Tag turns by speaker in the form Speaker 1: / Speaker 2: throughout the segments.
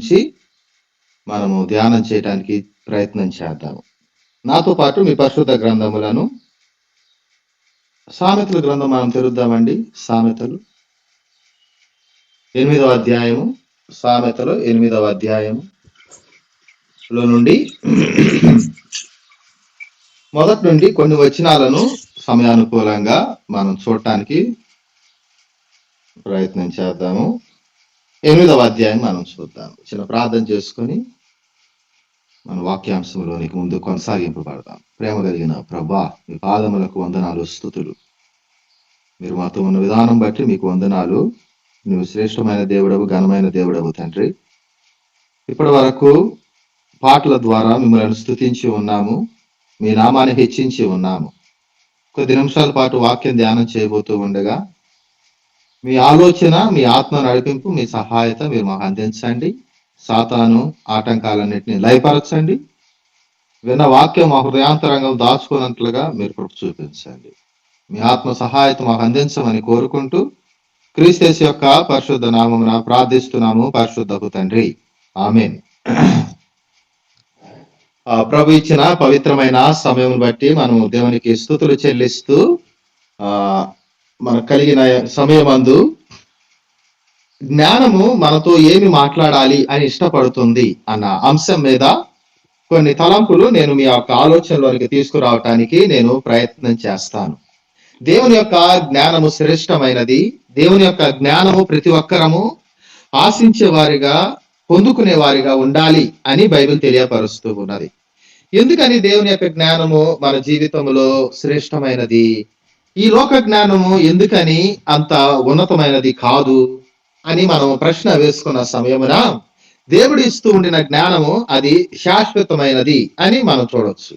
Speaker 1: గురించి మనము ధ్యానం చేయడానికి ప్రయత్నం చేద్దాము. నాతో పాటు మీ పరిశుద్ధ గ్రంథములను సామెతల గ్రంథం మనం తెరుద్దామండి. సామెతలు 8వ అధ్యాయము, సామెతలు 8వ అధ్యాయములో నుండి మొదటి నుండి కొన్ని వచనాలను సమయానుకూలంగా మనం చూడటానికి ప్రయత్నం చేద్దాము. 8వ అధ్యాయం మనం చూద్దాం. చిన్న ప్రార్థన చేసుకొని మన వాక్యాంశంలోనికి ముందు కొనసాగింపబడదాం. ప్రేమ కలిగిన ప్రభా, మీ పాదములకు వందనాలు, స్తుతులు. మీరు మాతో ఉన్న విధానం బట్టి మీకు వందనాలు. నువ్వు శ్రేష్టమైన దేవుడవు, ఘనమైన దేవుడవు తండ్రి. ఇప్పటి వరకు పాటల ద్వారా మిమ్మల్ని స్తుతించి ఉన్నాము, మీ నామాన్ని హెచ్చించి ఉన్నాము. కొద్ది నిమిషాల పాటు వాక్యం ధ్యానం చేయబోతూ ఉండగా మీ ఆలోచన, మీ ఆత్మ నడిపింపు, మీ సహాయత మీరు మాకు అందించండి. సాతాను ఆటంకాలన్నింటినీ లయపరచండి. విన్న వాక్యం మా హృదయాంతరంగం దాచుకున్నట్లుగా మీరు కృప చూపించండి. మీ ఆత్మ సహాయత మాకు అందించమని కోరుకుంటూ క్రీస్తు యొక్క పరిశుద్ధ నామమున ప్రార్థిస్తున్నాము పరిశుద్ధపు తండ్రి, ఆమేన్. ప్రభు ఇచ్చిన పవిత్రమైన సమయం బట్టి మనము దేవునికి స్తుతులు చెల్లిస్తూ మనకు కలిగిన సమయమందు జ్ఞానము మనతో ఏమి మాట్లాడాలి అని ఇష్టపడుతుంది అన్న అంశం మీద కొన్ని తలంపులు నేను మీ యొక్క ఆలోచనలోనికి తీసుకురావటానికి నేను ప్రయత్నం చేస్తాను. దేవుని యొక్క జ్ఞానము శ్రేష్టమైనది. దేవుని యొక్క జ్ఞానము ప్రతి ఒక్కరము ఆశించే వారిగా, పొందుకునే వారిగా ఉండాలి అని బైబిల్ తెలియపరుస్తూ ఉన్నది. ఎందుకని దేవుని యొక్క జ్ఞానము మన జీవితంలో శ్రేష్టమైనది? ఈ లోక జ్ఞానము ఎందుకని అంత ఉన్నతమైనది కాదు అని మనం ప్రశ్న వేసుకున్న సమయమున దేవుడు ఇస్తూ ఉండిన జ్ఞానము అది శాశ్వతమైనది అని మనం చూడొచ్చు.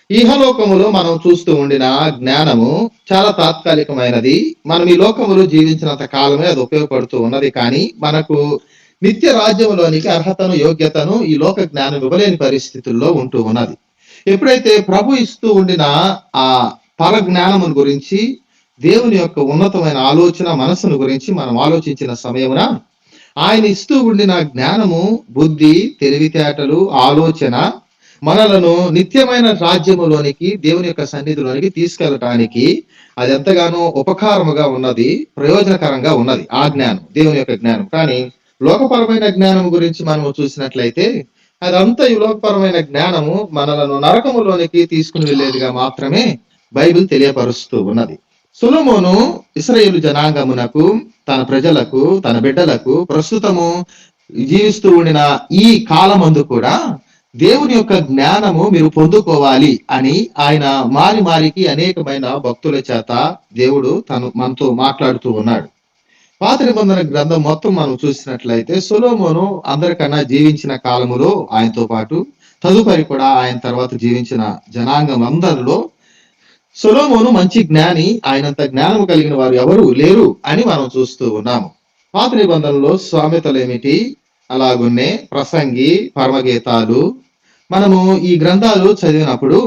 Speaker 1: ఈహలోకములో మనం చూస్తూ ఉండిన జ్ఞానము చాలా తాత్కాలికమైనది. మనం ఈ లోకములో జీవించినంత కాలమే అది ఉపయోగపడుతూ ఉన్నది. కానీ మనకు నిత్య రాజ్యంలోనికి అర్హతను, యోగ్యతను ఈ లోక జ్ఞానం ఇవ్వలేని పరిస్థితుల్లో ఉంటూ ఉన్నది. ఎప్పుడైతే ప్రభు ఇస్తూ ఉండిన ఆ పర జ్ఞానమును గురించి, దేవుని యొక్క ఉన్నతమైన ఆలోచన, మనసును గురించి మనం ఆలోచించిన సమయమున ఆయన ఇస్తూ ఉండిన జ్ఞానము, బుద్ధి, తెలివితేటలు, ఆలోచన మనలను నిత్యమైన రాజ్యములోనికి, దేవుని యొక్క సన్నిధిలోనికి తీసుకెళ్ళటానికి అది ఎంతగానో ఉపకారముగా ఉన్నది, ప్రయోజనకరంగా ఉన్నది ఆ జ్ఞానం, దేవుని యొక్క జ్ఞానం. కానీ లోకపరమైన జ్ఞానం గురించి మనము చూసినట్లయితే అదంతా ఈ లోకపరమైన జ్ఞానము మనలను నరకములోనికి తీసుకుని వెళ్ళేదిగా మాత్రమే బైబిల్ తెలియపరుస్తూ ఉన్నది. సొలొమోను ఇశ్రాయేలు జనాంగమునకు, తన ప్రజలకు, తన బిడ్డలకు ప్రస్తుతము జీవిస్తూ ఉండిన ఈ కాలమందు కూడా దేవుని యొక్క జ్ఞానము మీరు పొందుకోవాలి అని ఆయన మారికి అనేకమైన భక్తుల చేత దేవుడు మనతో మాట్లాడుతూ ఉన్నాడు. పాత నిబంధన గ్రంథం మొత్తం మనం చూసినట్లయితే సొలొమోను అందరికన్నా జీవించిన కాలములో, ఆయనతో పాటు తదుపరి కూడా ఆయన తర్వాత జీవించిన జనాంగం అందరిలో సొలొమోను మంచి జ్ఞాని. ఆయనంత జ్ఞానము కలిగిన వారు ఎవరు లేరు అని మనం చూస్తూ ఉన్నాము. పాత నిబంధనలో సామెతలు ఏమిటి, అలాగున్నే ప్రసంగి, పరమగీతాలు, మనము ఈ గ్రంథాలు చదివినప్పుడు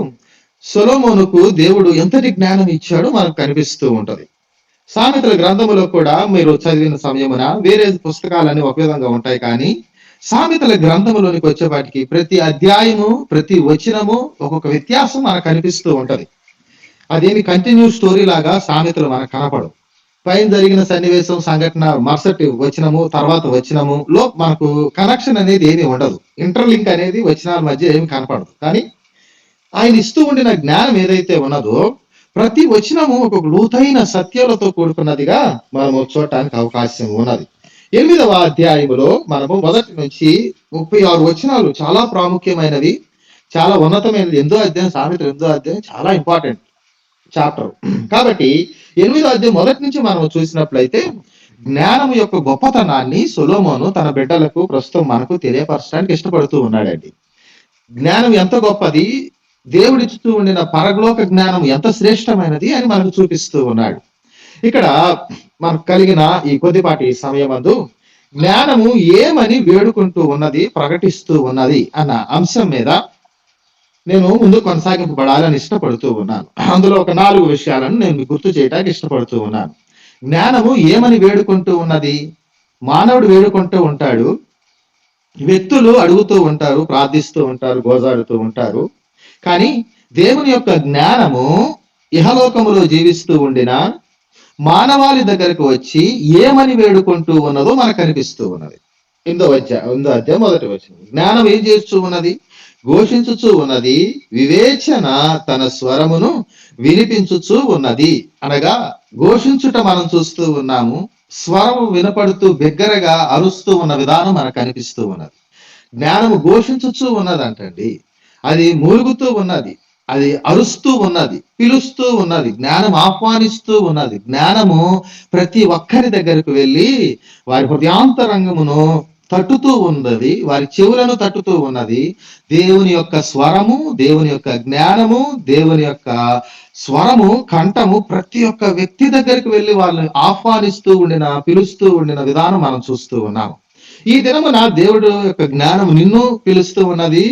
Speaker 1: సొలొమోనుకు దేవుడు ఎంతటి జ్ఞానం ఇచ్చాడో మనకు కనిపిస్తూ ఉంటది. సామెతల గ్రంథములో కూడా మీరు చదివిన సమయమున వేరే పుస్తకాలన్నీ ఒక విధంగా ఉంటాయి, కానీ సామెతల గ్రంథములోనికి వచ్చేపాటికి ప్రతి అధ్యాయము, ప్రతి వచనము ఒక్కొక్క వ్యత్యాసం మనకు కనిపిస్తూ ఉంటది. అదేమి కంటిన్యూ స్టోరీ లాగా సామెతలు మనకు కనపడవు. పైన జరిగిన సన్నివేశం, సంఘటన మరుసటి వచనము, తర్వాత వచనము లో మనకు కనెక్షన్ అనేది ఏమి ఉండదు. ఇంటర్లింక్ అనేది వచనాల మధ్య ఏమి కనపడదు. కానీ ఆయన ఇస్తూ ఉండిన జ్ఞానం ఏదైతే ఉన్నదో ప్రతి వచనము ఒక లోతైన సత్యాలతో కూడుకున్నదిగా మనము చూడటానికి అవకాశం ఉన్నది. 8వ అధ్యాయములో మనము 1 నుంచి 36 వచనాలు చాలా ప్రాముఖ్యమైనవి, చాలా ఉన్నతమైనది. 8వ అధ్యాయం, సామెతలు 8వ అధ్యాయం చాలా ఇంపార్టెంట్ చాప్టర్. కాబట్టి 8వ అధ్యాయం 1 నుంచి మనం చూసినట్లయితే జ్ఞానం యొక్క గొప్పతనాన్ని సొలొమోను తన బిడ్డలకు ప్రస్తుతం మనకు తెలియపరచడానికి ఇష్టపడుతూ ఉన్నాడండి. జ్ఞానం ఎంత గొప్పది, దేవుడిస్తూ ఉండిన పరలోక జ్ఞానం ఎంత శ్రేష్టమైనది అని మనకు చూపిస్తూ ఉన్నాడు. ఇక్కడ మనకు కలిగిన ఈ కొద్దిపాటి సమయమందు జ్ఞానము ఏమని వేడుకుంటూ ఉన్నది, ప్రకటిస్తూ ఉన్నది అన్న అంశం మీద నేను ముందు కొనసాగింపబడాలని ఇష్టపడుతూ ఉన్నాను. అందులో ఒక 4 విషయాలను నేను మీకు గుర్తు చేయడానికి ఇష్టపడుతూ ఉన్నాను. జ్ఞానము ఏమని వేడుకుంటూ ఉన్నది? మానవుడు వేడుకుంటూ ఉంటాడు, వ్యక్తులు అడుగుతూ ఉంటారు, ప్రార్థిస్తూ ఉంటారు, గోజాడుతూ ఉంటారు. కానీ దేవుని యొక్క జ్ఞానము ఇహలోకములో జీవిస్తూ ఉండిన మానవాళి దగ్గరకు వచ్చి ఏమని వేడుకుంటూ ఉన్నదో మనకు కనిపిస్తూ ఉన్నది. 8వ అధ్యాయం 1వ వచనం. జ్ఞానం ఏం చేస్తూ ఉన్నది? ఘోషించుచూ ఉన్నది, వివేచన తన స్వరమును వినిపించుచూ ఉన్నది. అనగా ఘోషించుట మనం చూస్తూ ఉన్నాము, స్వరము వినపడుతూ బిగ్గరగా అరుస్తూ ఉన్న విధానం మనకు కనిపిస్తూ ఉన్నది. జ్ఞానము ఘోషించుచూ ఉన్నదంటండి. అది మూలుగుతూ ఉన్నది, అది అరుస్తూ ఉన్నది, పిలుస్తూ ఉన్నది, జ్ఞానం ఆహ్వానిస్తూ ఉన్నది. జ్ఞానము ప్రతి ఒక్కరి దగ్గరకు వెళ్ళి వారి హృదయాంతరంగమును తట్టుతూ ఉన్నది, వారి చెవులను తట్టుతూ ఉన్నది. దేవుని యొక్క స్వరము, దేవుని యొక్క జ్ఞానము, దేవుని యొక్క స్వరము, కంఠము ప్రతి ఒక్క వ్యక్తి దగ్గరికి వెళ్ళి వాళ్ళని ఆహ్వానిస్తూ ఉండిన, పిలుస్తూ ఉండిన విధానం మనం చూస్తూ ఉన్నాం. ఈ దినమున దేవుడు యొక్క జ్ఞానం నిన్ను పిలుస్తూ ఉన్నది,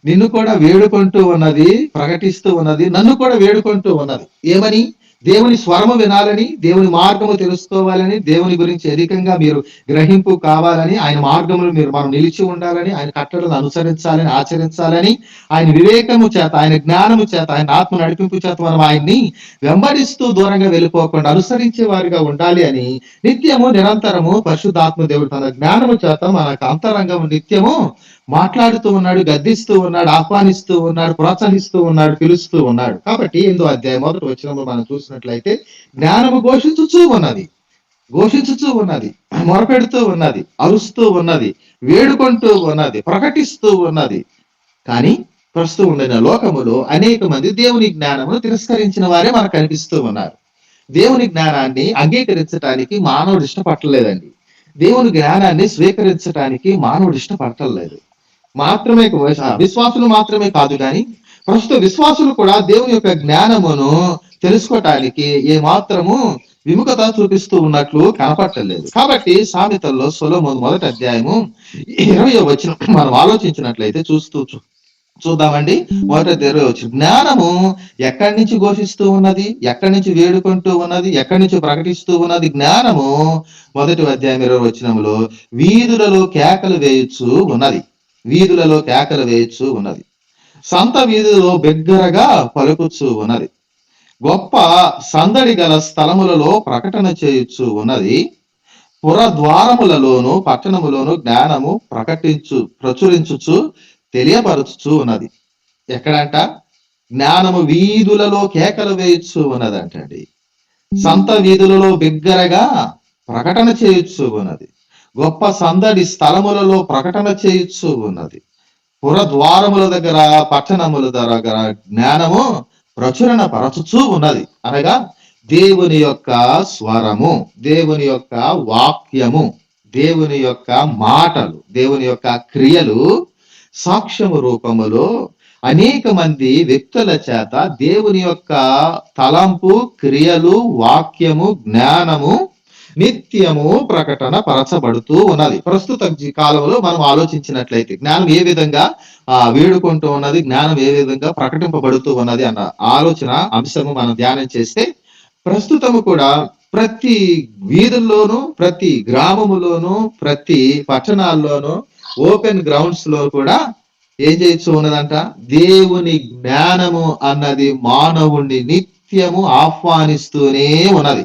Speaker 1: నిన్ను కూడా వేడుకుంటూ ఉన్నది, ప్రకటిస్తూ ఉన్నది, నన్ను కూడా వేడుకుంటూ ఉన్నది. ఏమని? దేవుని స్వరము వినాలని, దేవుని మార్గము తెలుసుకోవాలని, దేవుని గురించి అధికంగా మీరు గ్రహింపు కావాలని, ఆయన మార్గములు మనం నిలిచి ఉండాలని, ఆయన కట్టడలను అనుసరించాలని, ఆచరించాలని, ఆయన వివేకము చేత, ఆయన జ్ఞానము చేత, ఆయన ఆత్మ నడిపింపు చేత మనం ఆయన్ని వెంబడిస్తూ దూరంగా వెళ్ళిపోకుండా అనుసరించే వారిగా ఉండాలి అని నిత్యము నిరంతరము పరిశుద్ధాత్మ దేవుడు తన జ్ఞానము చేత మనకు అంతరంగము నిత్యము మాట్లాడుతూ ఉన్నాడు, గద్దిస్తూ ఉన్నాడు, ఆహ్వానిస్తూ ఉన్నాడు, ప్రోత్సహిస్తూ ఉన్నాడు, పిలుస్తూ ఉన్నాడు. కాబట్టి 8వ అధ్యాయం 1వ వచనంలో మనం చూసినట్లయితే జ్ఞానము ఘోషించుచూ ఉన్నది, మొరపెడుతూ ఉన్నది, అరుస్తూ ఉన్నది, వేడుకుంటూ ఉన్నది, ప్రకటిస్తూ ఉన్నది. కానీ ప్రస్తుతం ఉండిన లోకములో అనేక మంది దేవుని జ్ఞానమును తిరస్కరించిన వారే మనకు కనిపిస్తూ ఉన్నారు. దేవుని జ్ఞానాన్ని అంగీకరించడానికి మానవుడు ఇష్టపడలేదండి. దేవుని జ్ఞానాన్ని స్వీకరించడానికి మానవుడు ఇష్టపడలేదు. విశ్వాసులు మాత్రమే కాదు కానీ ప్రస్తుత విశ్వాసులు కూడా దేవుని యొక్క జ్ఞానమును తెలుసుకోవటానికి ఏ మాత్రము విముఖత చూపిస్తూ ఉన్నట్లు కనపట్టలేదు. కాబట్టి సామెతల్లో సొలొమోను 1వ అధ్యాయము 20వ వచనం మనం ఆలోచించినట్లయితే చూద్దామండి. 1వ అధ్యాయం జ్ఞానము ఎక్కడి నుంచి ఘోషిస్తూ ఉన్నది, ఎక్కడి నుంచి వేడుకుంటూ ఉన్నది, ఎక్కడి నుంచి ప్రకటిస్తూ ఉన్నది? జ్ఞానము 1వ అధ్యాయం 20వ వచనంలో వీధులలో కేకలు వేయచ్చు ఉన్నది, వీధులలో కేకలు వేయచ్చు ఉన్నది, సంత వీధులలో బిగ్గరగా పలుకుచూ ఉన్నది, గొప్ప సందడి గల స్థలములలో ప్రకటన చేయొచ్చు ఉన్నది, పురద్వారములలోను పట్టణములోను జ్ఞానము ప్రచురించుచు తెలియపరచుచు ఉన్నది. ఎక్కడంట? జ్ఞానము వీధులలో కేకలు వేయచ్చు ఉన్నదంటండి, సంత వీధులలో బిగ్గరగా ప్రకటన చేయొచ్చు ఉన్నది, గొప్ప సందడి స్థలములలో ప్రకటన చేయొచ్చు ఉన్నది, పురద్వారముల దగ్గర, పట్టణముల దగ్గర జ్ఞానము ప్రచురణ పరచుచూ ఉన్నది. అనగా దేవుని యొక్క స్వరము, దేవుని యొక్క వాక్యము, దేవుని యొక్క మాటలు, దేవుని యొక్క క్రియలు సాక్ష్యము రూపములో అనేక మంది వ్యక్తుల చేత దేవుని యొక్క తలంపు, క్రియలు, వాక్యము, జ్ఞానము నిత్యము ప్రకటన పరచబడుతూ ఉన్నది. ప్రస్తుత కాలంలో మనం ఆలోచించినట్లయితే జ్ఞానం ఏ విధంగా వేడుకుంటూ ఉన్నది, జ్ఞానం ఏ విధంగా ప్రకటింపబడుతూ ఉన్నది అన్న ఆలోచన అంశము మనం ధ్యానం చేస్తే, ప్రస్తుతము కూడా ప్రతి వీధుల్లోనూ, ప్రతి గ్రామములోనూ, ప్రతి పట్టణాల్లోనూ, ఓపెన్ గ్రౌండ్స్ లో కూడా ఏం చేయొచ్చు ఉన్నదంట? దేవుని జ్ఞానము అన్నది మానవుణ్ణి నిత్యము ఆహ్వానిస్తూనే ఉన్నది.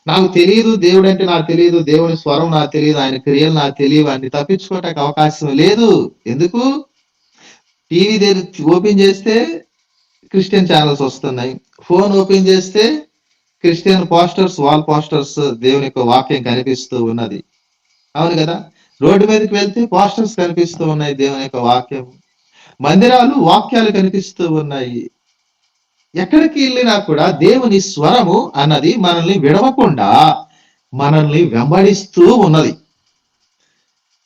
Speaker 1: నాకు తెలియదు, దేవుడు అంటే నాకు తెలియదు, దేవుని స్వరం నాకు తెలియదు, ఆయన క్రియలు నాకు తెలియదు అని తప్పించుకోవటానికి అవకాశం లేదు. ఎందుకు? టీవీ ఓపెన్ చేస్తే క్రిస్టియన్ ఛానల్స్ వస్తున్నాయి, ఫోన్ ఓపెన్ చేస్తే క్రిస్టియన్ పోస్టర్స్, వాల్ పోస్టర్స్, దేవుని యొక్క వాక్యం కనిపిస్తూ ఉన్నది. అవును కదా? రోడ్డు మీదకి వెళ్తే పోస్టర్స్ కనిపిస్తూ ఉన్నాయి, దేవుని యొక్క వాక్యం, మందిరాలు వాక్యాలు కనిపిస్తూ ఉన్నాయి. ఎక్కడికి వెళ్ళినా కూడా దేవుని స్వరము అన్నది మనల్ని విడవకుండా మనల్ని వెంబడిస్తూ ఉన్నది.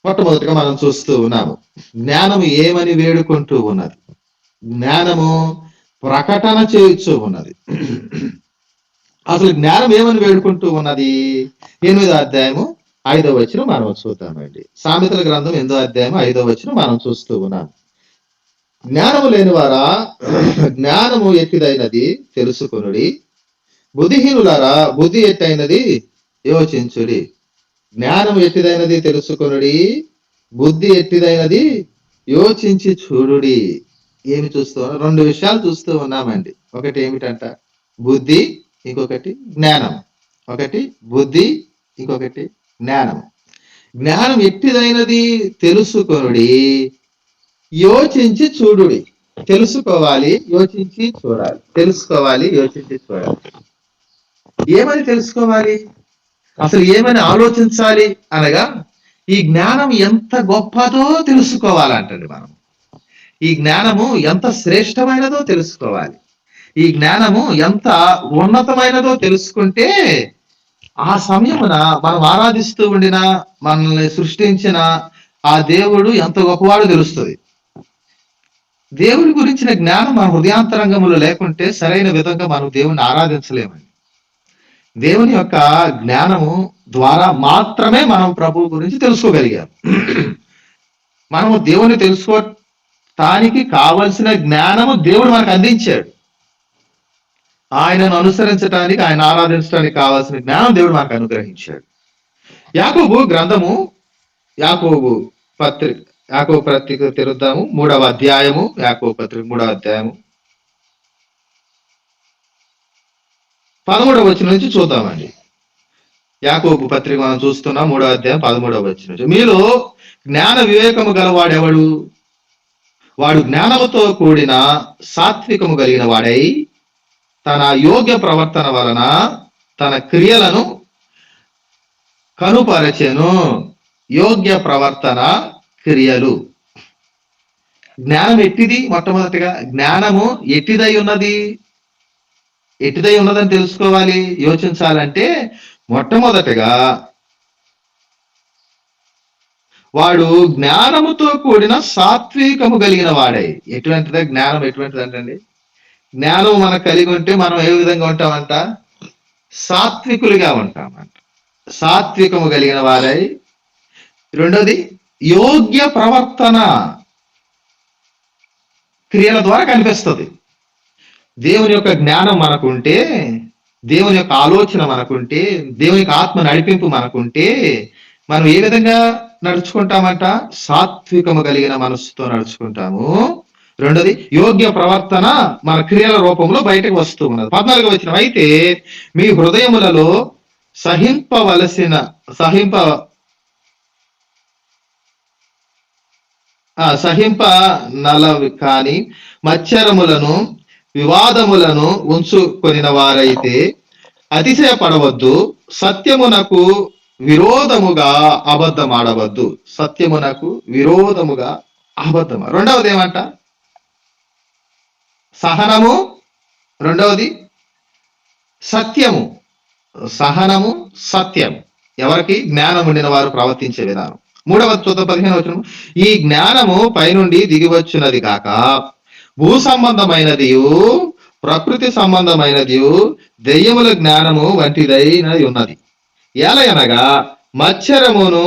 Speaker 1: మొట్టమొదటిగా మనం చూస్తూ ఉన్నాము, జ్ఞానము ఏమని వేడుకుంటూ ఉన్నది? జ్ఞానము ప్రకటన చేయొచ్చు ఉన్నది. అసలు జ్ఞానం ఏమని వేడుకుంటూ ఉన్నది? 8వ అధ్యాయము 5వ వచనం మనం చూద్దామండి. సామెతల గ్రంథం 8వ అధ్యాయం 5వ వచనం మనం చూస్తూ ఉన్నాం. జ్ఞానము లేనివారా జ్ఞానము ఎట్టిదైనది తెలుసుకొనుడి, బుద్ధిహీనులారా బుద్ధి ఎట్టైనది యోచించుడి. జ్ఞానము ఎట్టిదైనది తెలుసుకొనుడి, బుద్ధి ఎట్టిదైనది యోచించి చూడుడి. ఏమి చూస్తూ రెండు విషయాలు చూస్తూ ఉన్నామండి. ఒకటి ఏమిటంట బుద్ధి, ఇంకొకటి జ్ఞానం. ఒకటి బుద్ధి, ఇంకొకటి జ్ఞానం. జ్ఞానం ఎట్టిదైనది తెలుసుకొనుడి, యోచించి చూడుడి. తెలుసుకోవాలి, యోచించి చూడాలి. తెలుసుకోవాలి, యోచించి చూడాలి. ఏమని తెలుసుకోవాలి, అసలు ఏమని ఆలోచించాలి అనగా ఈ జ్ఞానం ఎంత గొప్పదో తెలుసుకోవాలంటండి. మనం ఈ జ్ఞానము ఎంత శ్రేష్టమైనదో తెలుసుకోవాలి. ఈ జ్ఞానము ఎంత ఉన్నతమైనదో తెలుసుకుంటే ఆ సమయమున మనం ఆరాధిస్తూ ఉండిన, మనల్ని సృష్టించిన ఆ దేవుడు ఎంత గొప్పవాడో తెలుస్తుంది. దేవుడి గురించిన జ్ఞానం మన హృదయాంతరంగములో లేకుంటే సరైన విధంగా మనం దేవుణ్ణి ఆరాధించలేమండి. దేవుని యొక్క జ్ఞానము ద్వారా మాత్రమే మనం ప్రభువు గురించి తెలుసుకోగలిగాం. మనము దేవుని తెలుసుకోవటానికి కావలసిన జ్ఞానము దేవుడు మనకు అందించాడు. ఆయనను అనుసరించడానికి, ఆయన ఆరాధించడానికి కావాల్సిన జ్ఞానం దేవుడు మనకు అనుగ్రహించాడు. యాకోబు గ్రంథము, యాకోబు పత్రిక తెరుద్దాము. 3వ అధ్యాయము, యాకోబు పత్రిక 3వ అధ్యాయము 13వ వచనం నుంచి చూద్దామండి. యాకోబు పత్రిక మనం చూస్తున్నాం, 3వ అధ్యాయం 13వ వచనం నుంచి. మీలో జ్ఞాన వివేకము గలవాడెవడు? వాడు జ్ఞానముతో కూడిన సాత్వికము కలిగిన వాడై తన యోగ్య ప్రవర్తన వలన తన క్రియలను కనుపరచెను. యోగ్య ప్రవర్తన, క్రియలు. జ్ఞానం ఎట్టిది? మొట్టమొదటిగా జ్ఞానము ఎట్టిదై ఉన్నది? ఎట్టిదై ఉన్నదని తెలుసుకోవాలి, యోచించాలంటే మొట్టమొదటిగా వాడు జ్ఞానముతో కూడిన సాత్వికము కలిగిన వాడై. ఎటువంటిదే జ్ఞానం? ఎటువంటిది అంటండి? జ్ఞానం మనకు కలిగి ఉంటే మనం ఏ విధంగా ఉంటామంట? సాత్వికులుగా ఉంటామంట. సాత్వికము కలిగిన వారై. రెండోది యోగ్య ప్రవర్తన, క్రియల ద్వారా కనిపిస్తుంది. దేవుని యొక్క జ్ఞానం మనకుంటే, దేవుని యొక్క ఆలోచన మనకుంటే, దేవుని యొక్క ఆత్మ నడిపింపు మనకుంటే మనం ఏ విధంగా నడుచుకుంటామంట? సాత్వికము కలిగిన మనస్సుతో నడుచుకుంటాము. రెండోది యోగ్య ప్రవర్తన మన క్రియల రూపంలో బయటకు వస్తూ ఉన్నది. 14వ వచనం, అయితే మీ హృదయములలో సహింప నలవి కాని మత్సరములను వివాదములను ఉంచుకొనిన వారైతే అతిశయపడవద్దు. సత్యమునకు విరోధముగా అబద్ధమాడవద్దు. సత్యమునకు విరోధముగా అబద్ధం. రెండవది ఏమంట? సహనము. రెండవది సత్యము. సహనము, సత్యము. ఎవరికి? జ్ఞానం ఉండిన వారు ప్రవర్తించే విధానం. 3వ 15వ వచనం, ఈ జ్ఞానము పైనుండి దిగివచ్చున్నది కాక భూ సంబంధమైనదియు ప్రకృతి సంబంధమైనదియు దెయ్యముల జ్ఞానము వంటిదైనది ఉన్నది. ఎలయనగా మత్సరమును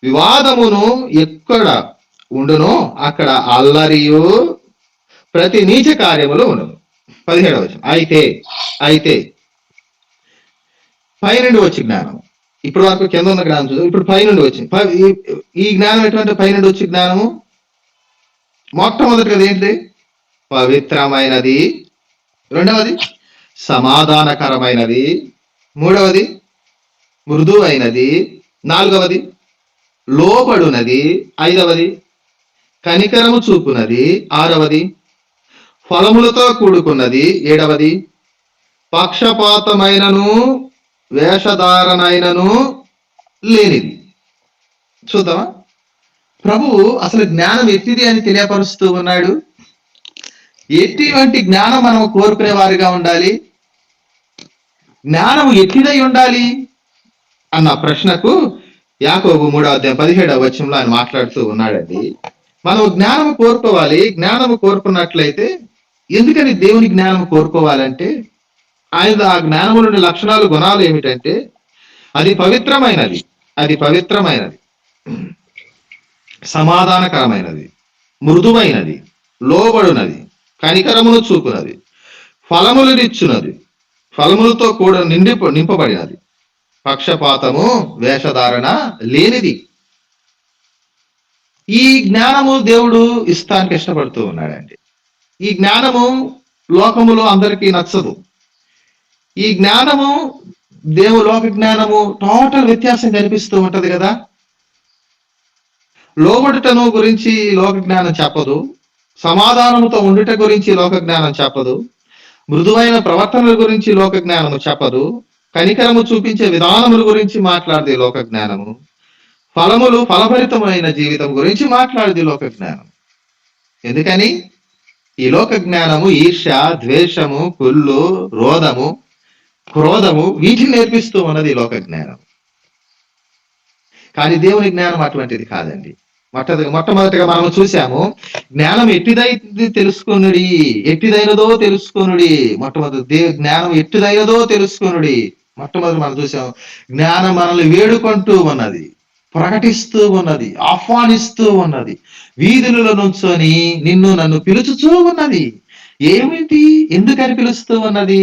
Speaker 1: వివాదమును ఎక్కడ ఉండునో అక్కడ అల్లరియు ప్రతి నీచ కార్యములు ఉండదు. 17వ వచనం, అయితే పైనుండి వచ్చి జ్ఞానం. ఇప్పటి వరకు కింద ఉన్న జ్ఞానం చూద్దాం. ఇప్పుడు పైనుండి వచ్చింది. ఈ జ్ఞానం ఎటువంటి? పైనుండి వచ్చి జ్ఞానము మొట్టమొదటిది ఏంటి? పవిత్రమైనది. రెండవది సమాధానకరమైనది. మూడవది మృదువైనది. నాలుగవది లోబడునది. ఐదవది కనికరము చూపునది. ఆరవది ఫలములతో కూడుకున్నది. ఏడవది పక్షపాతమైనను వేషధారణైనను లేనిది. చూద్దామా? ప్రభువు అసలు జ్ఞానం ఎట్టిది అని తెలియపరుస్తూ ఉన్నాడు. ఎటువంటి జ్ఞానం మనం కోరుకునే వారిగా ఉండాలి? జ్ఞానం ఎట్టిదై ఉండాలి అన్న ప్రశ్నకు యాకోబు 3వ అధ్యాయం 17వ వచనంలో ఆయన మాట్లాడుతూ ఉన్నాడండి. మనం జ్ఞానము కోరుకోవాలి. జ్ఞానము కోరుకున్నట్లయితే, ఎందుకని దేవుని జ్ఞానము కోరుకోవాలంటే ఆయన ఆ జ్ఞానము నుండి లక్షణాలు, గుణాలు ఏమిటంటే అది పవిత్రమైనది, సమాధానకరమైనది, మృదువైనది, లోబడునది, కనికరమును చూపునది, ఫలములనిచ్చునది, ఫలములతో కూడా నింపబడినది, పక్షపాతము వేషధారణ లేనిది. ఈ జ్ఞానము దేవుడు ఇస్తానికి ఇష్టపడుతూ ఉన్నాడండి. ఈ జ్ఞానము లోకములో అందరికీ నచ్చదు. ఈ జ్ఞానము లోక జ్ఞానము టోటల్ వ్యత్యాసం కనిపిస్తూ ఉంటది కదా. లోబడుటను గురించి లోక జ్ఞానం చెప్పదు, సమాధానముతో ఉండుట గురించి లోక జ్ఞానం చెప్పదు, మృదువైన ప్రవర్తనల గురించి లోక జ్ఞానము చెప్పదు, కనికరము చూపించే విధానముల గురించి మాట్లాడేది లోక జ్ఞానము, ఫలభరితమైన జీవితం గురించి మాట్లాడేది లోక జ్ఞానం. ఎందుకని? ఈ లోక జ్ఞానము ఈర్ష్య, ద్వేషము, కుళ్ళు, రోధము, క్రోధము వీటిని నేర్పిస్తూ ఉన్నది లోక జ్ఞానం. కానీ దేవుని జ్ఞానం అటువంటిది కాదండి. మొట్టమొదటిగా మనం చూసాము, జ్ఞానం ఎట్టిదైనదో తెలుసుకొనుడి. మొట్టమొదటి జ్ఞానం ఎట్టిదైనదో తెలుసుకొనుడి. మొట్టమొదటి మనం చూసాము, జ్ఞానం మనల్ని వేడుకుంటూ ఉన్నది, ప్రకటిస్తూ ఉన్నది, ఆహ్వానిస్తూ ఉన్నది, వీధులలో నుంచొని నిన్ను నన్ను పిలుచుచూ ఉన్నది. ఏమిటి? ఎందుకని పిలుస్తూ ఉన్నది?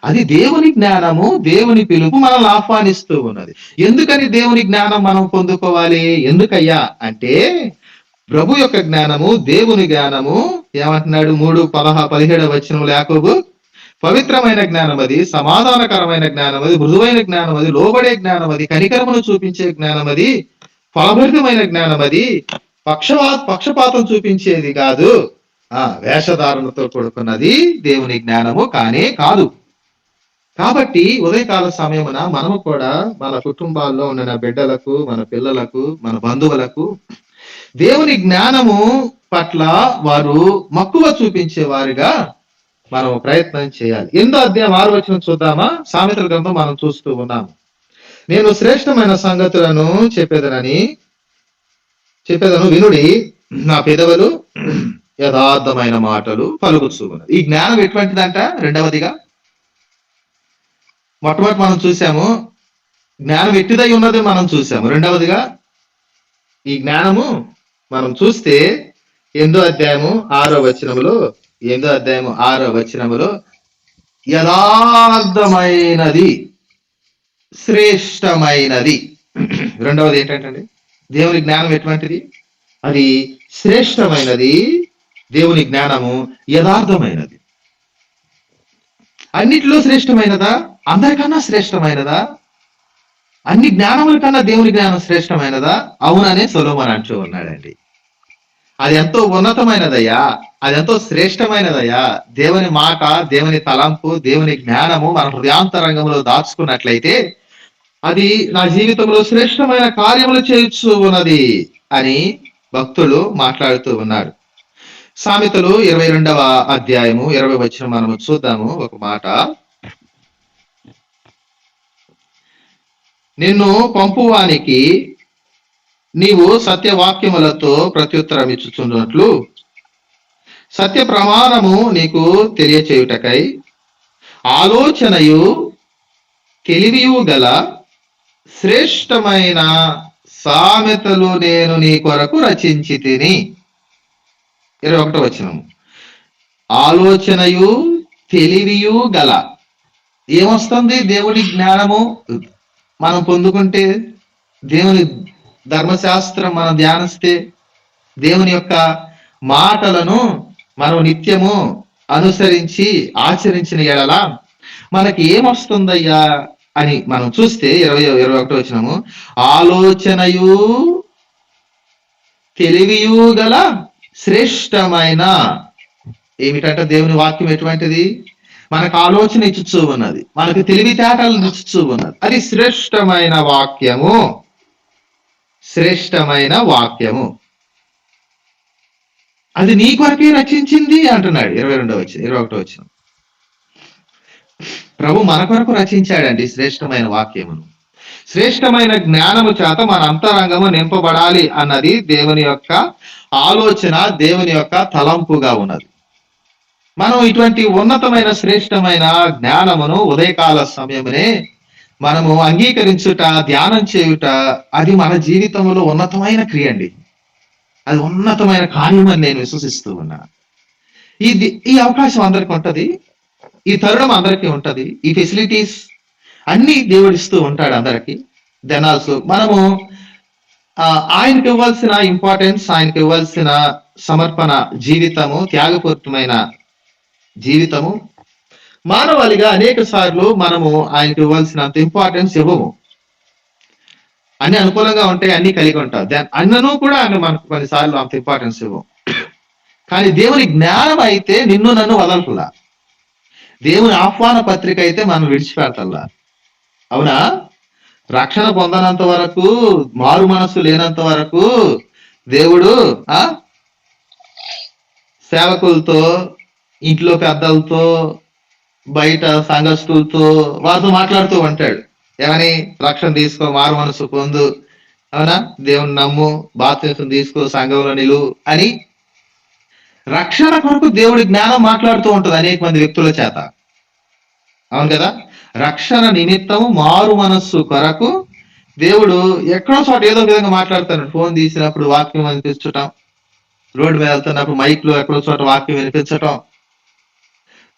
Speaker 1: అది దేవుని జ్ఞానము, దేవుని పిలుపు మనల్ని ఆహ్వానిస్తూ ఉన్నది. ఎందుకని దేవుని జ్ఞానం మనం పొందుకోవాలి? ఎందుకయ్యా అంటే, ప్రభు యొక్క జ్ఞానము, దేవుని జ్ఞానము ఏమంటున్నాడు? 3:17 వచనములు యాకోబు, పవిత్రమైన జ్ఞానం అది, సమాధానకరమైన జ్ఞానం అది, మృదువైన జ్ఞానం అది, లోబడే జ్ఞానం అది, కనికరమును చూపించే జ్ఞానం అది, ఫలభరితమైన జ్ఞానం అది, పక్షపాతం చూపించేది కాదు, వేషధారణతో కూడుకున్నది దేవుని జ్ఞానము కానే కాదు. కాబట్టి ఉదయకాల సమయమున మనము కూడా మన కుటుంబాల్లో ఉన్న బిడ్డలకు, మన పిల్లలకు, మన బంధువులకు దేవుని జ్ఞానము పట్ల వారు మక్కువ చూపించే వారిగా మనం ప్రయత్నం చేయాలి. 8వ అధ్యాయం 6వ వచనం చూద్దామా? సామెతల గ్రంథం మనం చూస్తూ ఉన్నాము. నేను శ్రేష్టమైన సంగతులను చెప్పేదను వినుడి, నా పెదవులు యథార్థమైన మాటలు పలుకుచూ ఉన్నది. ఈ జ్ఞానం ఎటువంటిదంట? రెండవదిగా మొట్టమొదటి మనం చూసాము, జ్ఞానం ఎట్టిదై ఉన్నది మనం చూసాము. రెండవదిగా ఈ జ్ఞానము మనం చూస్తే 8వ అధ్యాయము 6వ వచనములో యథార్థమైనది, శ్రేష్టమైనది. రెండవది ఏంటంటే, దేవుని జ్ఞానం ఎటువంటిది? అది శ్రేష్టమైనది. దేవుని జ్ఞానము యథార్థమైనది. అన్నిటిలో శ్రేష్టమైనదా? అందరికన్నా శ్రేష్టమైనదా? అన్ని జ్ఞానముల కన్నా దేవుని జ్ఞానం శ్రేష్టమైనదా? అవుననే సొలొమోను అంటూ ఉన్నాడండి. అది ఎంతో ఉన్నతమైనదయ్యా, అదెంతో శ్రేష్టమైనదయ్యా. దేవుని మాట, దేవుని తలంపు, దేవుని జ్ఞానము మన హృదయాంతరంగంలో దాచుకున్నట్లయితే అది నా జీవితంలో శ్రేష్టమైన కార్యములు చేయొచ్చు ఉన్నది అని భక్తులు మాట్లాడుతూ ఉన్నాడు. సామెతలు 22వ అధ్యాయము 20వ వచనం మనము చూద్దాము. ఒక మాట, నిన్ను పంపువానికి నీవు సత్యవాక్యములతో ప్రత్యుత్తరం ఇచ్చుచున్నట్లు సత్య ప్రమాణము నీకు తెలియచేయుటకై ఆలోచనయు తెలివియు గల శ్రేష్టమైన సామెతలు నేను నీ కొరకు రచించి తిని. 21వ వచనము, ఆలోచనయు తెలివియు గల. ఏమొస్తుంది? దేవుని జ్ఞానము మనం పొందుకుంటే, దేవుని ధర్మశాస్త్రం మనం ధ్యానిస్తే, దేవుని యొక్క మాటలను మనం నిత్యము అనుసరించి ఆచరించిన ఎడల మనకి ఏమొస్తుందయ్యా అని మనం చూస్తే 21వ వచనము, ఆలోచనయు తెలివియు గల శ్రేష్టమైన. ఏమిటంటే దేవుని వాక్యం ఎటువంటిది? మనకు ఆలోచన ఇచ్చుచూ ఉన్నది, మనకు తెలివితేటలను ఇచ్చుచూ ఉన్నది. అది శ్రేష్టమైన వాక్యము. శ్రేష్టమైన వాక్యము అది నీ కొరకే రచించింది అంటున్నాడు 21వ వచనం. ప్రభు మన కొరకు రచించాడండి శ్రేష్టమైన వాక్యమును. శ్రేష్టమైన జ్ఞానము చేత మన అంతరంగము నింపబడాలి అన్నది దేవుని యొక్క ఆలోచన, దేవుని యొక్క తలంపుగా ఉన్నది. మనం ఇటువంటి ఉన్నతమైన శ్రేష్టమైన జ్ఞానమును ఉదయకాల సమయమునే మనము అంగీకరించుట, ధ్యానం చేయుట, అది మన జీవితంలో ఉన్నతమైన క్రియ అండి. అది ఉన్నతమైన కార్యం అని నేను విశ్వసిస్తూ ఉన్నా. ఈ అవకాశం అందరికీ ఉంటది, ఈ తరుణం అందరికీ ఉంటది, ఈ ఫెసిలిటీస్ అన్ని దేవుడిస్తూ ఉంటాడు అందరికి. దెన్ ఆల్సో మనము ఆయనకి ఇవ్వాల్సిన ఇంపార్టెన్స్, ఆయనకి ఇవ్వాల్సిన సమర్పణ జీవితము, త్యాగపూరితమైన జీవితము మానవాళిగా అనేక సార్లు మనము ఆయనకి ఇవ్వాల్సినంత ఇంపార్టెన్స్ ఇవ్వము. అన్ని అనుకూలంగా ఉంటాయి, అన్ని కలిగి ఉంటాం. అన్నను కూడా ఆయన మనకు కొన్నిసార్లు అంత ఇంపార్టెన్స్ ఇవ్వం. కానీ దేవుని జ్ఞానం అయితే నిన్ను నన్ను వదలకులా. దేవుని ఆహ్వాన పత్రిక అయితే మనం విడిచిపెడతల్లా. అవునా? రక్షణ పొందనంత వరకు, మారు మనస్సు లేనంత వరకు దేవుడు సేవకులతో, ఇంట్లో పెద్దలతో, బయట సంఘస్థులతో వారితో మాట్లాడుతూ ఉంటాడు. ఏమని? రక్షణ తీసుకో, మారు మనసు పొందు, అవునా, దేవుని నమ్ము, బాప్తిసం తీసుకో, సంఘంలో నిలువు అని రక్షణ కొరకు దేవుడి జ్ఞానం మాట్లాడుతూ ఉంటుంది అనేక మంది వ్యక్తుల చేత. అవును కదా? రక్షణ నిమిత్తము మారు మనస్సు కొరకు దేవుడు ఎక్కడో చోట ఏదో విధంగా మాట్లాడతాడు. ఫోన్ తీసినప్పుడు వాక్యం వినిపించటం, రోడ్డు మీద వెళ్తున్నప్పుడు మైక్ లో ఎక్కడో చోట వాక్యం వినిపించటం,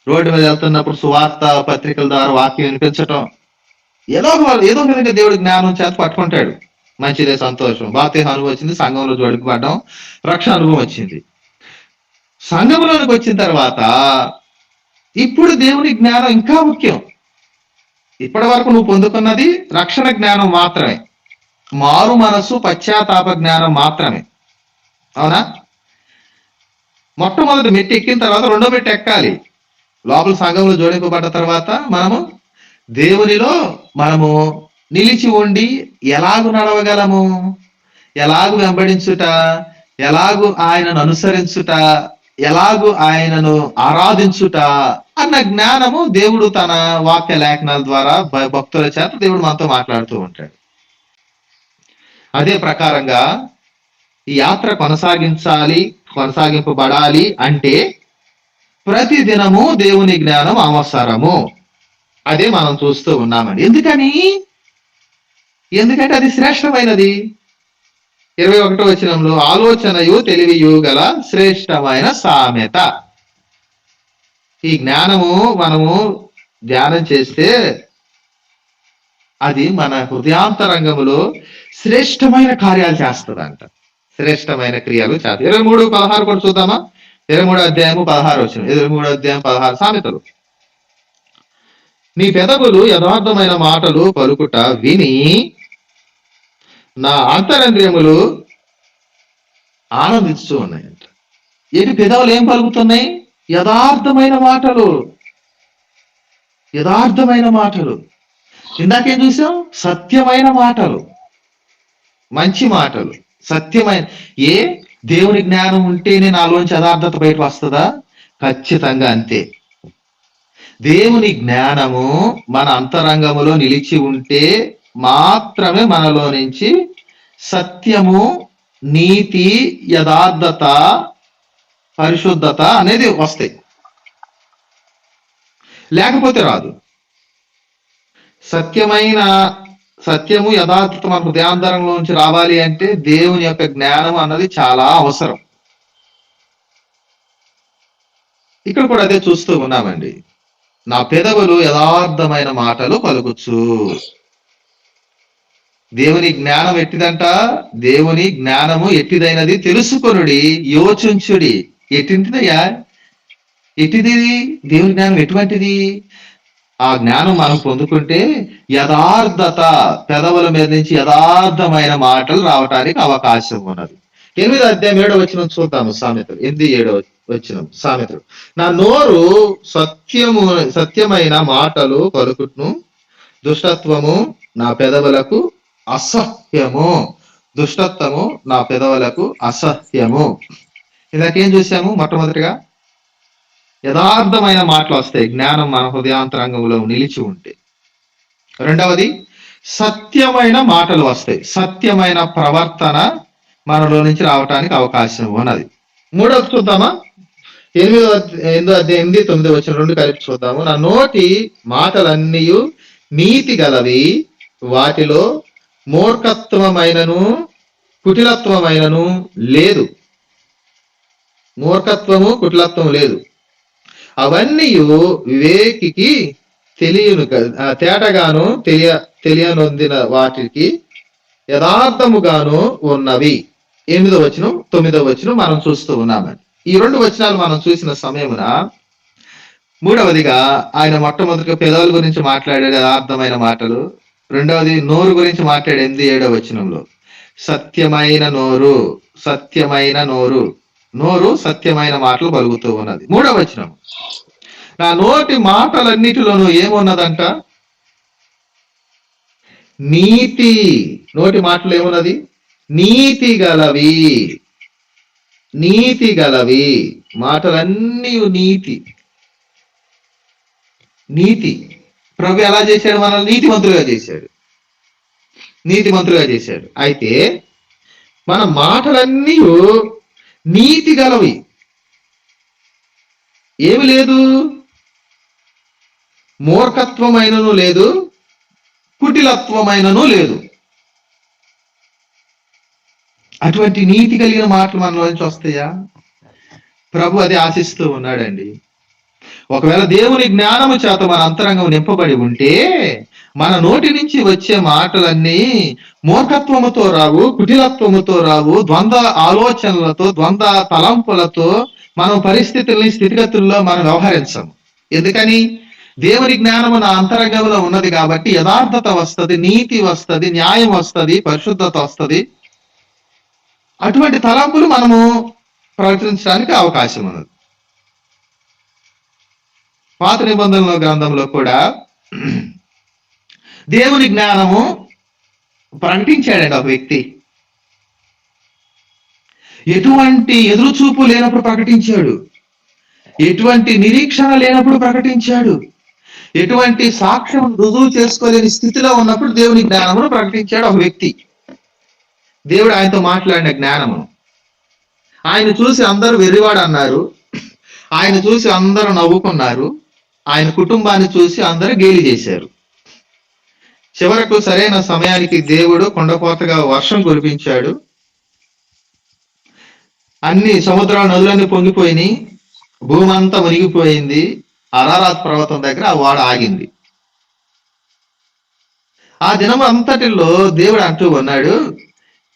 Speaker 1: రోడ్డు మీద వెళ్తున్నప్పుడు సువార్త పత్రికల ద్వారా వాక్యం వినిపించటం, ఏదో విధంగా దేవుడి జ్ఞానం చేత పట్టుకుంటాడు. మంచిదే, సంతోషం. బాప్తిసం అనుభవం వచ్చింది, సంఘంలో జోడుకుపడ్డం, రక్షణ అనుభవం వచ్చింది. సంఘంలోనికి వచ్చిన తర్వాత ఇప్పుడు దేవుని జ్ఞానం ఇంకా ముఖ్యం. ఇప్పటి వరకు నువ్వు పొందుకున్నది రక్షణ జ్ఞానం మాత్రమే, మారు మనసు పశ్చాత్తాప జ్ఞానం మాత్రమే. అవునా? మొట్టమొదటి మెట్టి ఎక్కిన తర్వాత రెండో మెట్టి ఎక్కాలి. లోపల సంఘంలో జోడింపబడ్డ తర్వాత మనము దేవునిలో మనము నిలిచి ఉండి ఎలాగు నడవగలము, ఎలాగు వెంబడించుట, ఎలాగు ఆయనను అనుసరించుట, ఎలాగు ఆయనను ఆరాధించుట అన్న జ్ఞానము దేవుడు తన వాక్య లేఖనాల ద్వారా భక్తుల చేత దేవుడు మనతో మాట్లాడుతూ ఉంటాడు. అదే ప్రకారంగా ఈ యాత్ర కొనసాగింపబడాలి అంటే ప్రతి దినము దేవుని జ్ఞానం అవసరము. అదే మనం చూస్తూ ఉన్నామండి. ఎందుకంటే అది శ్రేష్టమైనది. 21వ వచనంలో ఆలోచనయు తెలివియు గల శ్రేష్టమైన సామెత. ఈ జ్ఞానము మనము ధ్యానం చేస్తే అది మన హృదయాంతరంగములో శ్రేష్టమైన కార్యాలు చేస్తుందంట. శ్రేష్టమైన క్రియలు చేస్తుంది. 23:16 కూడా చూద్దామా? 23 అధ్యాయము 16 వచనం. 23 అధ్యాయం 16 సామెతలు. నీ పెదవులు యథార్థమైన మాటలు పలుకుట విని నా అంతరంద్రియములు ఆనందిస్తూ ఉన్నాయంట. ఏంటి పెదవులు ఏం పలుకుతున్నాయి? యథార్థమైన మాటలు. యథార్థమైన మాటలు. ఇందాకేం చూసాం? సత్యమైన మాటలు, మంచి మాటలు, సత్యమైన. దేవుని జ్ఞానం ఉంటేనే నాలోంచి యథార్థత బయట వస్తుందా? ఖచ్చితంగా అంతే. దేవుని జ్ఞానము మన అంతరంగములో నిలిచి ఉంటే మాత్రమే మనలో నుంచి సత్యము, నీతి, యథార్థత, పరిశుద్ధత అనేది వస్తాయి. లేకపోతే రాదు. సత్యము, యథార్థత మన హృదయాంతరంలో నుంచి రావాలి అంటే దేవుని యొక్క జ్ఞానం అన్నది చాలా అవసరం. ఇక్కడ కూడా అదే చూస్తూ ఉన్నామండి. నా పెదవులు యథార్థమైన మాటలు పలుకుచు. దేవుని జ్ఞానం ఎట్టిదంట? దేవుని జ్ఞానము ఎట్టిదైనది తెలుసుకొనుడి, యోచించుడి. ఎట్టింటిదయ్యా? ఎట్టిది దేవుని జ్ఞానం? ఎటువంటిది? ఆ జ్ఞానం మనం పొందుకుంటే యథార్థత, పెదవుల మీద నుంచి యథార్థమైన మాటలు రావటానికి అవకాశం ఉన్నది. 8వ అధ్యాయం 7వ వచనం చూద్దాము. సామెతలు 8:7 వచనం. సామెతలు. నా నోరు సత్యమైన మాటలు పలుకును, దుష్టత్వము నా పెదవులకు అసహ్యము. దుష్టత్వము నా పెదవులకు అసహ్యము. ఇందాకేం చూసాము? మొట్టమొదటిగా యథార్థమైన మాటలు వస్తాయి, జ్ఞానం మన హృదయాంతరంగంలో నిలిచి ఉంటే. రెండవది సత్యమైన మాటలు వస్తాయి, సత్యమైన ప్రవర్తన మనలో నుంచి రావటానికి అవకాశం ఉన్నది. మూడవది చూద్దామా? 8వ అధ్యాయం 8, 9 వచనం 2 కలిపి చూద్దాము. నా నోటి మాటలన్నీ నీతి గలవి, వాటిలో మూర్ఖత్వమైనను కుటిలత్వమైనను లేదు. మూర్ఖత్వము, కుటిలత్వం లేదు. అవన్నీ వివేకికి తెలియను, తేటగాను తెలియనొందిన వాటికి యథార్థముగాను ఉన్నవి. 8వ వచనం 9వ వచనం మనం చూస్తూ ఉన్నామండి. ఈ 2 వచనాలు మనం చూసిన సమయమున మూడవదిగా ఆయన మొట్టమొదటిగా పెదాల గురించి మాట్లాడాడు, యథార్థమైన మాటలు. రెండవది నోరు గురించి మాట్లాడు 8, 7వ వచనంలో. సత్యమైన నోరు, సత్యమైన నోరు, నోరు సత్యమైన మాటలు పలుకుతూ ఉన్నది. 3వ వచనం, నా నోటి మాటలన్నిటిలోనూ ఏమున్నదంట? నీతి. నోటి మాటలు ఏమున్నది? నీతి గలవి. నీతి గలవి మాటలన్నీ నీతి. నీతి. ప్రభు ఎలా చేశాడు? మనల్ని నీతిమంతులుగా చేశాడు. నీతిమంతులుగా చేశాడు. అయితే మన మాటలన్నీ నీతి గలవి. ఏమి లేదు? మూర్ఖత్వమైనను లేదు, కుటిలత్వమైనను లేదు. అటువంటి నీతి కలిగిన మాటలు మనలో నుంచి వస్తాయా? ప్రభు అది ఆశిస్తూ ఉన్నాడండి. ఒకవేళ దేవుని జ్ఞానము చేత మన అంతరంగం నింపబడి ఉంటే మన నోటి నుంచి వచ్చే మాటలన్నీ మూర్ఖత్వముతో రావు, కుటిలత్వముతో రావు, ద్వంద్వ ఆలోచనలతో, ద్వంద్వ తలంపులతో మనం పరిస్థితుల్ని, స్థితిగతుల్లో మనం వ్యవహరించము. ఎందుకని? దేవుని జ్ఞానము నా అంతరంగంలో ఉన్నది కాబట్టి యథార్థత వస్తుంది, నీతి వస్తుంది, న్యాయం వస్తుంది, పరిశుద్ధత వస్తుంది. అటువంటి తలంపులు మనము ప్రకటించడానికి అవకాశం ఉన్నది. పాత నిబంధనల గ్రంథంలో కూడా దేవుని జ్ఞానము ప్రకటించాడండి ఒక వ్యక్తి. ఎటువంటి ఎదురుచూపు లేనప్పుడు ప్రకటించాడు, ఎటువంటి నిరీక్షణ లేనప్పుడు ప్రకటించాడు, ఎటువంటి సాక్ష్యం రుజువు చేసుకోలేని స్థితిలో ఉన్నప్పుడు దేవుని జ్ఞానమును ప్రకటించాడు ఒక వ్యక్తి. దేవుడు ఆయనతో మాట్లాడిన జ్ఞానమును ఆయన చూసి అందరూ వెర్రివాడు అన్నారు, ఆయన చూసి అందరూ నవ్వుకున్నారు, ఆయన కుటుంబాన్ని చూసి అందరూ గేలి చేశారు. చివరకు సరైన సమయానికి దేవుడు కొండపోతగా వర్షం కురిపించాడు. అన్ని సముద్రాల నదులన్నీ పొంగిపోయినాయి, భూమి అంతా మునిగిపోయింది. అరారాత్ పర్వతం దగ్గర ఆ వాడ ఆగింది. ఆ దినం అంతటిలో దేవుడు అంటూ ఉన్నాడు,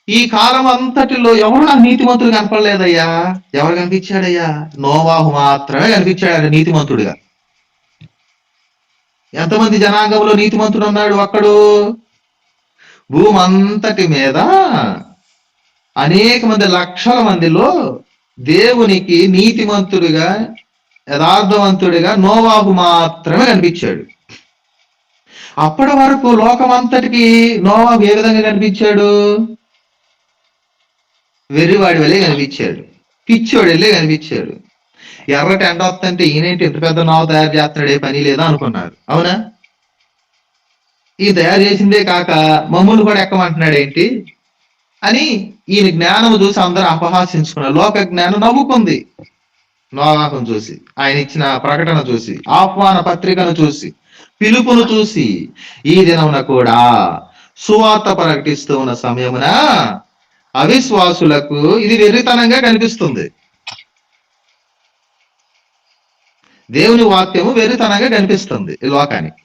Speaker 1: ఈ కాలం అంతటిలో ఎవరు నాకు నీతిమంతుడు కనపడలేదయ్యా. ఎవరు కనిపించాడయ్యా? నోవాహు మాత్రమే కనిపించాడు నీతిమంతుడిగా. ఎంతమంది జనాంగంలో నీతిమంతుడు ఉన్నాడు అక్కడు? భూమి అంతటి మీద అనేక మంది, లక్షల మందిలో దేవునికి నీతిమంతుడిగా, యథార్థవంతుడిగా నోవాహు మాత్రమే కనిపించాడు. అప్పటి వరకు లోకం అంతటికి నోవాహు ఏ విధంగా కనిపించాడు? వెర్రివాడి వల్లే కనిపించాడు, పిచ్చోడి వల్లే కనిపించాడు. ఎర్రటి ఎండ వస్తుంటే ఈయనేంటి ఇంత పెద్ద నావ తయారు చేస్తున్నాడే, పని లేదా అనుకున్నారు. అవునా? ఈ తయారు చేసిందే కాక మమ్మల్ని కూడా ఎక్కమంటున్నాడు ఏంటి అని ఈయన జ్ఞానం చూసి అందరూ అపహాసించుకున్నారు. లోక జ్ఞానం నవ్వుకుంది నోవాహును చూసి, ఆయన ఇచ్చిన ప్రకటన చూసి, ఆహ్వాన పత్రికను చూసి, పిలుపును చూసి. ఈ దినమున కూడా సువార్త ప్రకటిస్తూ ఉన్న సమయమున అవిశ్వాసులకు ఇది వెర్రితనంగా కనిపిస్తుంది. దేవుని వాక్యము వెర్రితనంగా కనిపిస్తుంది ఈ లోకానికి.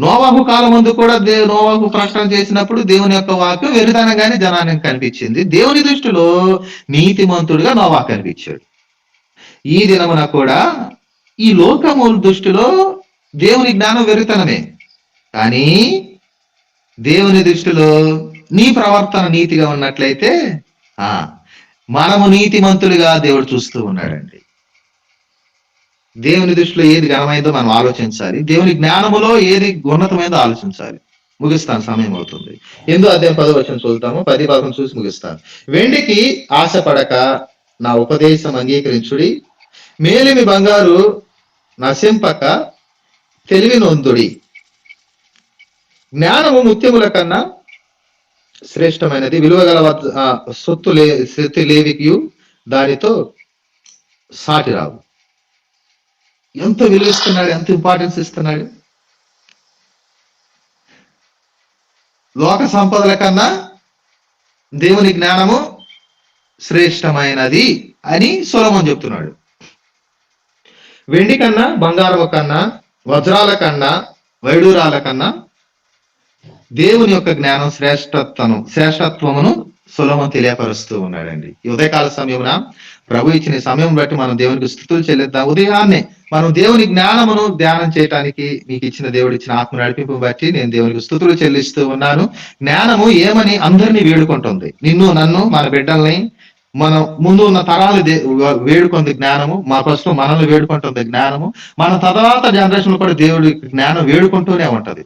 Speaker 1: నోవాహు కాలం ముందు కూడా నోవాహు ప్రకటన చేసినప్పుడు దేవుని యొక్క వాక్యం వెర్రితనంగానే జనానికి కనిపించింది. దేవుని దృష్టిలో నీతిమంతుడిగా నోవాహు కనిపించాడు. ఈ దినమున కూడా ఈ లోకము దృష్టిలో దేవుని జ్ఞానం వెర్రితనమే, కానీ దేవుని దృష్టిలో నీ ప్రవర్తన నీతిగా ఉన్నట్లయితే మనము నీతిమంతులుగా దేవుడు చూస్తూ ఉన్నాడండి. దేవుని దృష్టిలో ఏది ఘనమైందో మనం ఆలోచించాలి, దేవుని జ్ఞానములో ఏది ఉన్నతమైందో ఆలోచించాలి. ముగిస్తాను, సమయం అవుతుంది. 8వ అధ్యాయం 10వ వచనం చూద్దాము. 10 భాగం చూసి ముగిస్తాను. వెండికి ఆశపడక నా ఉపదేశం అంగీకరించుడి, మేలిమి బంగారు నశింపక తెలివి నొందుడి. జ్ఞానము ముత్యముల కన్నా శ్రేష్టమైనది, విలువగల శక్తి లేవికి దానితో సాటి రావు. ఎంత విలువ ఇస్తున్నాడు, ఎంత ఇంపార్టెన్స్ ఇస్తున్నాడు. లోక సంపదల కన్నా దేవుని జ్ఞానము శ్రేష్టమైనది అని సొలొమోను చెప్తున్నాడు. వెండి కన్నా, బంగారం కన్నా, వజ్రాల కన్నా, వైడూరాల కన్నా దేవుని యొక్క జ్ఞానం శ్రేష్టత్వమును సొలొమోను తెలియపరుస్తూ ఉన్నాడండి. ఈ ఉదయకాల సమయమున ప్రభు ఇచ్చిన ఈ సమయం బట్టి మనం దేవునికి స్తుతులు చెల్లిద్దాం. ఉదయాన్నే మనం దేవుని జ్ఞానమును ధ్యానం చేయటానికి మీకు ఇచ్చిన దేవుడు ఇచ్చిన ఆత్మ నడిపింపు బట్టి నేను దేవునికి స్తుతులు చెల్లిస్తూ ఉన్నాను. జ్ఞానము ఏమని అందరినీ వేడుకుంటుంది. నిన్ను, నన్ను, మన బిడ్డల్ని, మనం ముందు ఉన్న తరాలు వేడుకుంది జ్ఞానము. ఫస్ట్ మనల్ని వేడుకుంటుంది జ్ఞానము. మన తర్వాత జనరేషన్ కూడా దేవుడి జ్ఞానం వేడుకుంటూనే ఉంటది,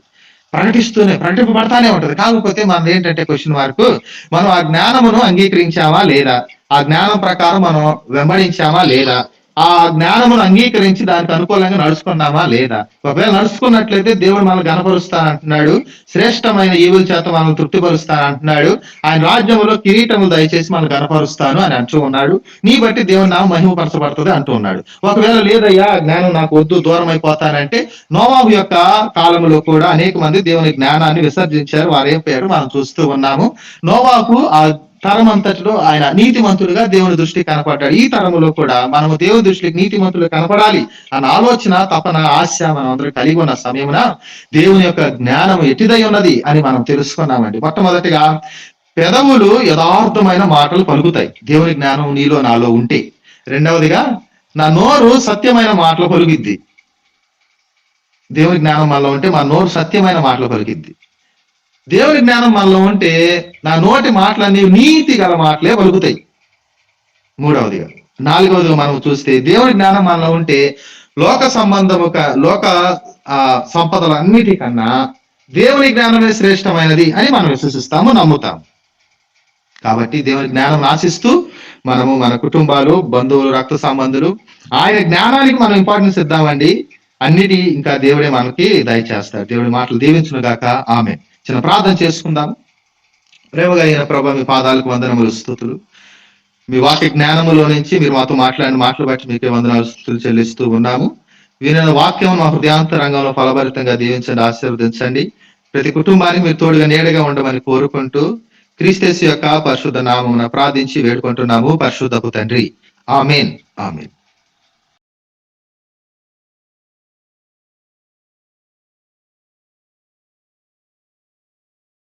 Speaker 1: ప్రకటింపబడతానే ఉంటది. కాకపోతే మనది ఏంటంటే క్వశ్చన్ మార్క్, మనం ఆ జ్ఞానమును అంగీకరించామా లేదా, ఆ జ్ఞానం ప్రకారం మనం వెంబడించామా లేదా, ఆ జ్ఞానమును అంగీకరించి దానికి అనుకూలంగా నడుచుకున్నామా లేదా. ఒకవేళ నడుచుకున్నట్లయితే దేవుడు మనల్ని గణపరుస్తానంటున్నాడు, శ్రేష్టమైన ఈవుల చేత మనల్ని తృప్తిపరుస్తానంటున్నాడు, ఆయన రాజ్యంలో కిరీటములు దయచేసి మనల్ని గణపరుస్తాను అని అంటూ ఉన్నాడు. నీ బట్టి దేవుని నామం మహిమపరచబడుతుంది అంటూ ఉన్నాడు. ఒకవేళ లేదయ్యా జ్ఞానం నాకు వద్దు, దూరం అయిపోతానంటే, నోవాహు యొక్క కాలంలో కూడా అనేక మంది దేవుని జ్ఞానాన్ని విసర్జించారు. వారు ఏం పేరు మనం చూస్తూ ఉన్నాము. నోవాహు ఆ తరం అంతటిలో ఆయన నీతిమంతుడుగా దేవుని దృష్టికి కనపడ్డాడు. ఈ తరములో కూడా మనము దేవుని దృష్టికి నీతిమంతులు కనపడాలి అన్న ఆలోచన, తపన, ఆశ మనం అందరూ కలిగి ఉన్న సమయమున దేవుని యొక్క జ్ఞానం ఎట్టిదై ఉన్నది అని మనం తెలుసుకున్నామండి. మొట్టమొదటిగా పెదవులు యథార్థమైన మాటలు పలుకుతాయి దేవుని జ్ఞానం నీలో నాలో ఉంటే. రెండవదిగా నా నోరు సత్యమైన మాటలు పలుకిద్ది. దేవుని జ్ఞానం మనలో ఉంటే మన నోరు సత్యమైన మాటలు పలికిద్ది. దేవుని జ్ఞానం మనలో ఉంటే నా నోటి మాటలన్నీ నీతి గల మాటలే పలుకుతాయి. మూడవదిగా. నాలుగవదిగా మనం చూస్తే దేవుని జ్ఞానం మనలో ఉంటే లోక సంబంధము లోక సంపదలన్నిటికన్నా దేవుని జ్ఞానమే శ్రేష్టమైనది అని మనం విశ్వసిస్తాము, నమ్ముతాము. కాబట్టి దేవుని జ్ఞానం ఆశిస్తూ మనము మన కుటుంబాలు, బంధువులు, రక్త సంబంధులు ఆయన జ్ఞానానికి మనం ఇంపార్టెన్స్ ఇద్దామండి. అన్నిటి ఇంకా దేవుడే మనకి దయచేస్తాడు. దేవుడి మాటలు దీవించును గాక. ఆమేన్. చిన్న ప్రార్థన చేసుకుందాం. ప్రేమగా అయిన ప్రభు, మీ పాదాలకు వందనములు, స్తుతులు. మీ వాక్య జ్ఞానములో నుంచి మీరు మాతో మాట్లాడిన మాటలు బట్టి మీకే వందనాలు, స్తుతులు చెల్లిస్తూ ఉన్నాము. వినిన వాక్యం మా హృదయాంతరంగంలో ఫలభరితంగా దీవించండి, ఆశీర్వదించండి. ప్రతి కుటుంబానికి మీరు తోడుగా నీడగా ఉండమని కోరుకుంటూ క్రీస్తు యొక్క పరిశుద్ధ నామమున ప్రార్థించి వేడుకుంటున్నాము, పరిశుద్ధపు తండ్రి. ఆమేన్. ఆమేన్.